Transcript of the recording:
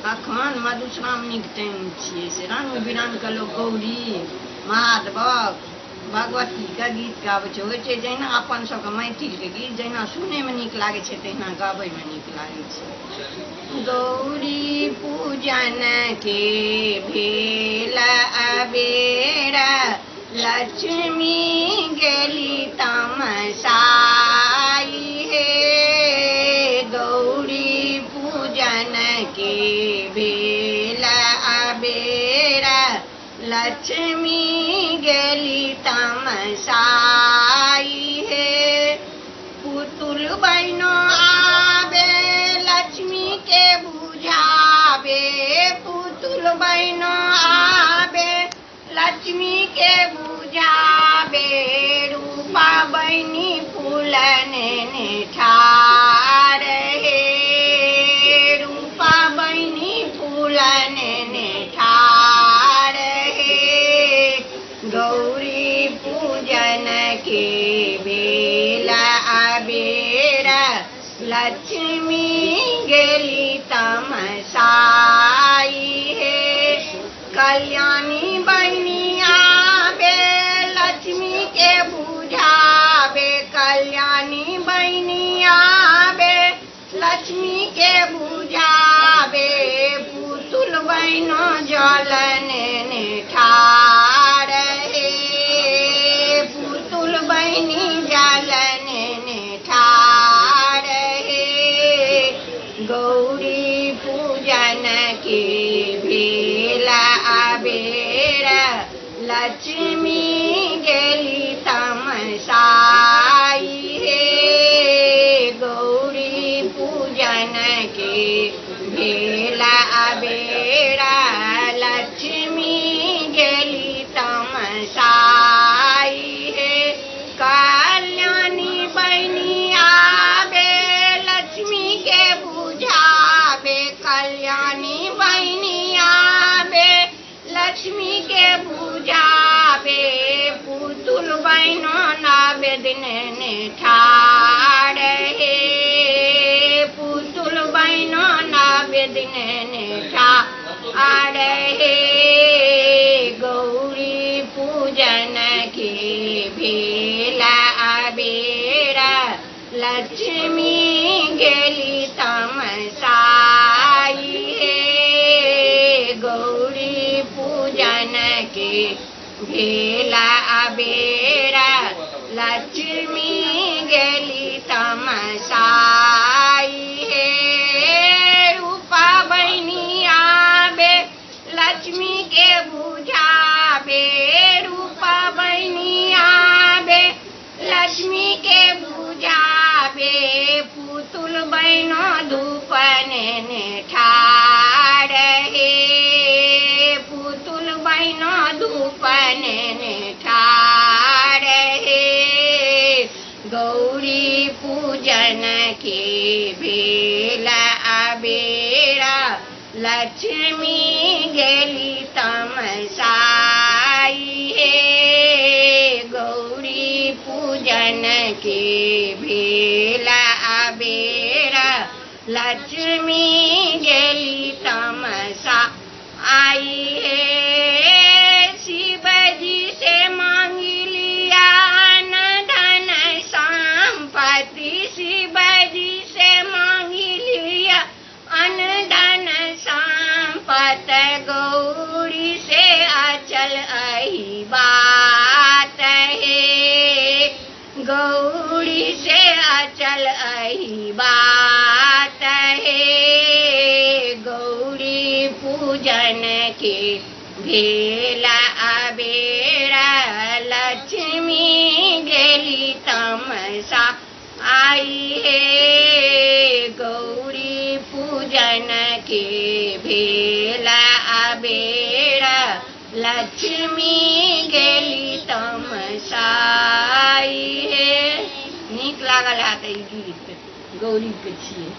अखन मधुश्रावणीके टाइम छियै से रंग बिरंगके लोक गौरी महादेवक भगवतीके गीत गाबै छै। होइ छै जहिना अपन सबके मैथिलके गीत जहिना सुनैमे नीक लागै छै तहिना गाबैमे नीक लागै छै। गौरी पूजन के भेल अबेर लक्ष्मी गेली तमसाई हे। गौरी पूजन के भेल अबेर लक्ष्मी गेली तमसाई हे। पुतुल बहिनो आबे लक्ष्मी के बुझाबे। पुतुल बहिनो आबे लक्ष्मी के बुझाबे। रूपा बहिनी फूलने ठार हे। रूपा बहिनी फूलने ठार हे। गौरी पूजन के भेल अबेर लक्ष्मी गेली तमसाई हे। कल्याणी बहिनी आबे लक्ष्मी के बुझाबे। कल्याणी बहिनी आबे लक्ष्मी के बुझाबे। पुतुल बहिनो जलने ठार हे। पुतुल बहिनी जलने ठार हे। गौरी पूजन के भेल अबेर लक्ष्मी गेली तमसाई हे। गौरी पूजन के भेल अबेर लक्ष्मी गेली तमसाई हे। कल्याणी बहिनी आबे लक्ष्मी के बुझाबे। कल्याणी बहिनी आबे लक्ष्मी के बुझाबे। पुतुल बहिनो नवेदने ठार हे। पुतुल बहिनो नवेदने ठार हे। गौरी पूजन के भेल अबेर लक्ष्मी गेली तमसाई हे। गौरी पूजन के भेल अबेर लक्ष्मी गेली तमसाई हे। रूपा बहिनी आबे लक्ष्मी के बुझाबे। रूपा बहिनी आबे लक्ष्मी के बुझाबे। पुतुल बहिनो धूपने ठार हे। पुतुल बहिनो धूपने ठार हे। गौरी पूजन के भेल अबेर लक्ष्मी गेली तमसाई हे। गौरी पूजन के भेल अबेर लक्ष्मी गेली तमसाई हे। शिवजी से मांगी लिया धन संपत्ति। शिवजी से मांगी लिया धन संपत्ति। गौरी से अचल अही बात है। गौरी से अचल अही बात है। गौरी पूजन के भेल अबेर लक्ष्मी गेली तमसाई हे। गौरी पूजन के भेल अबेर लक्ष्मी गेली तमसाई हे। नीक लागल हैत ई गीत गौरीके छियै।